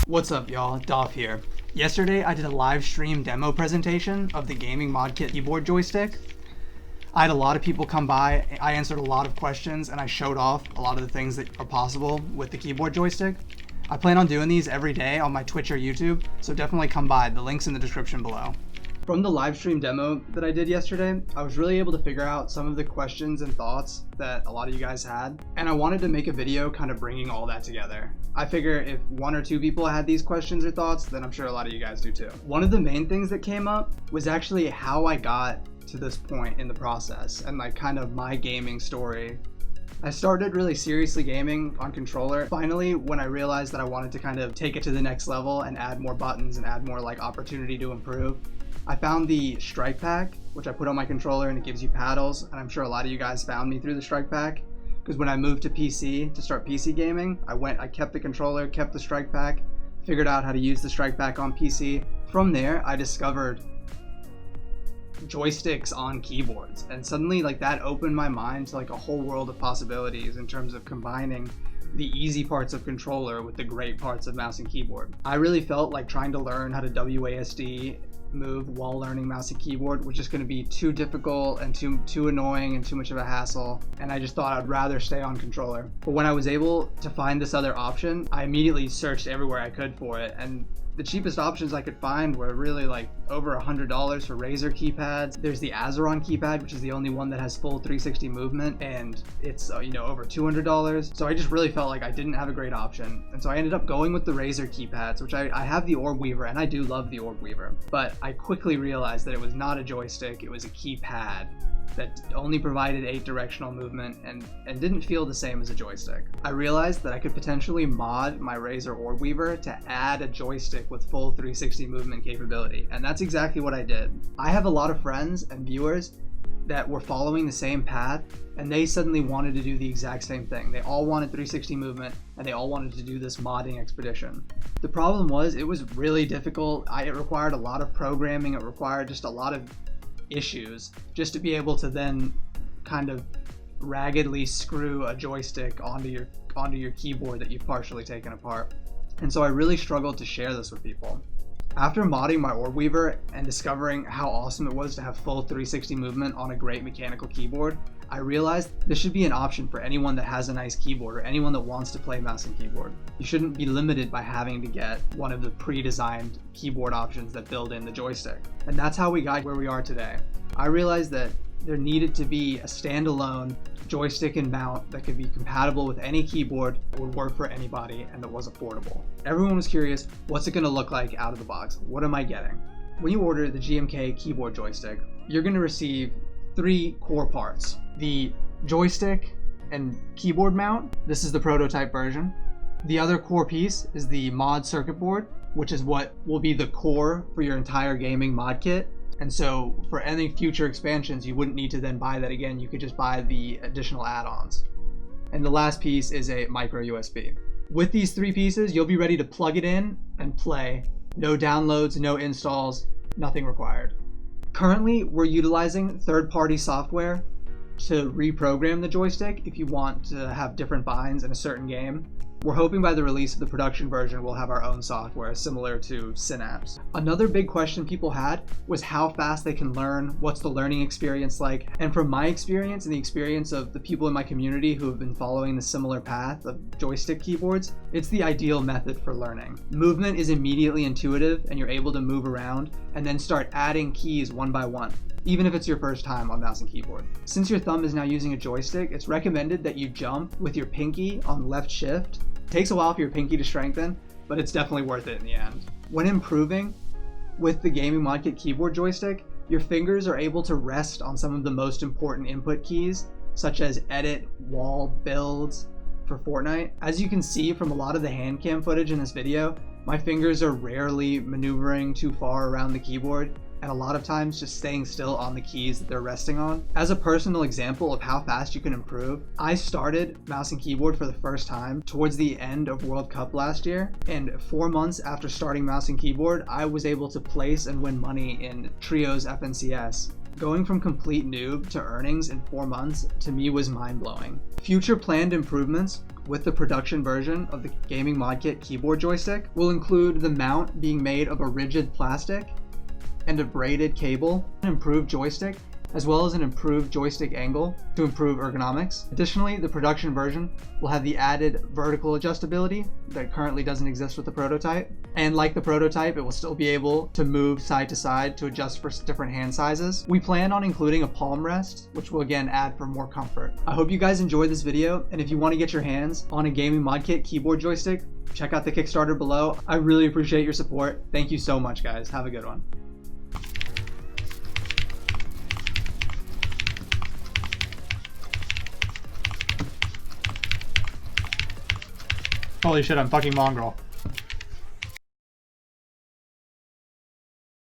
What's up, y'all? Doff here. Yesterday I did a live stream demo presentation of the gaming mod kit keyboard joystick. I had a lot of people come by, I answered a lot of questions, and I showed off a lot of the things that are possible with the keyboard joystick. I plan on doing these every day on my Twitch or YouTube, so definitely come by. The link's in the description below. From the live stream demo that I did yesterday, I was really able to figure out some of the questions and thoughts that a lot of you guys had, and I wanted to make a video kind of bringing all that together. I figure if one or two people had these questions or thoughts, then I'm sure a lot of you guys do too. One of the main things that came up was actually how I got to this point in the process and like kind of my gaming story. I started really seriously gaming on controller. Finally, when I realized that I wanted to kind of take it to the next level and add more buttons and add more like opportunity to improve, I found the strikepack, which I put on my controller and it gives you paddles, and I'm sure a lot of you guys found me through the strikepack, because when I moved to PC to start PC gaming, I kept the controller, kept the strikepack, figured out how to use the strikepack on PC. From there, I discovered joysticks on keyboards, and suddenly like that opened my mind to like a whole world of possibilities in terms of combining the easy parts of controller with the great parts of mouse and keyboard. I really felt like trying to learn how to WASD move while learning mouse and keyboard was just going to be too difficult and too annoying and too much of a hassle, and I just thought I'd rather stay on controller. But when I was able to find this other option, I immediately searched everywhere I could for it, and the cheapest options I could find were really like over $100 for Razer keypads. There's the Azeron keypad, which is the only one that has full 360 movement, and it's over $200. So I just really felt like I didn't have a great option, and so I ended up going with the Razer keypads, which I have the Orb Weaver, and I do love the Orb Weaver, but I quickly realized that it was not a joystick, it was a keypad that only provided 8 directional movement and didn't feel the same as a joystick. I realized that I could potentially mod my Razer Orb Weaver to add a joystick with full 360 movement capability, and that's exactly what I did. I have a lot of friends and viewers that were following the same path, and they suddenly wanted to do the exact same thing. They all wanted 360 movement, and they all wanted to do this modding expedition. The problem was it was really difficult. It required a lot of programming, it required just a lot of issues just to be able to then kind of raggedly screw a joystick onto your keyboard that you've partially taken apart. And so I really struggled to share this with people. After modding my Orb Weaver and discovering how awesome it was to have full 360 movement on a great mechanical keyboard, I realized this should be an option for anyone that has a nice keyboard or anyone that wants to play mouse and keyboard. You shouldn't be limited by having to get one of the pre-designed keyboard options that build in the joystick. And that's how we got where we are today. I realized that there needed to be a standalone joystick and mount that could be compatible with any keyboard, that would work for anybody, and that was affordable. Everyone was curious, what's it going to look like out of the box? What am I getting? When you order the GMK keyboard joystick, you're going to receive 3 core parts. The joystick and keyboard mount. This is the prototype version. The other core piece is the mod circuit board, which is what will be the core for your entire gaming mod kit. And so for any future expansions, you wouldn't need to then buy that again. You could just buy the additional add-ons. And the last piece is a micro USB. With these 3 pieces, you'll be ready to plug it in and play. No downloads, no installs, nothing required. Currently, we're utilizing third-party software to reprogram the joystick if you want to have different binds in a certain game. We're hoping by the release of the production version we'll have our own software similar to Synapse. Another big question people had was how fast they can learn, what's the learning experience like, and from my experience and the experience of the people in my community who have been following the similar path of joystick keyboards, it's the ideal method for learning. Movement is immediately intuitive and you're able to move around and then start adding keys one by one, even if it's your first time on mouse and keyboard. Since your thumb is now using a joystick, it's recommended that you jump with your pinky on left shift. It takes a while for your pinky to strengthen, but it's definitely worth it in the end. When improving with the gaming mod kit keyboard joystick, your fingers are able to rest on some of the most important input keys, such as edit, wall, builds for FORTNITE. As you can see from a lot of the hand cam footage in this video, my fingers are rarely maneuvering too far around the keyboard. and a lot of times just staying still on the keys that they're resting on. As a personal example of how fast you can improve, I started mouse and keyboard for the first time towards the end of World Cup last year, and 4 months after starting mouse and keyboard, I was able to place and win money in Trios FNCS. Going from complete noob to earnings in 4 months to me was mind-blowing. Future planned improvements with the production version of the gaming mod kit keyboard joystick will include the mount being made of a rigid plastic and a braided cable, an improved joystick, as well as an improved joystick angle to improve ergonomics. Additionally, the production version will have the added vertical adjustability that currently doesn't exist with the prototype. And like the prototype, it will still be able to move side to side to adjust for different hand sizes. We plan on including a palm rest, which will again add for more comfort. I hope you guys enjoyed this video, and if you want to get your hands on a gaming mod kit keyboard joystick, check out the Kickstarter below. I really appreciate your support. Thank you so much, guys. Have a good one. Holy shit, I'm fucking mongrel.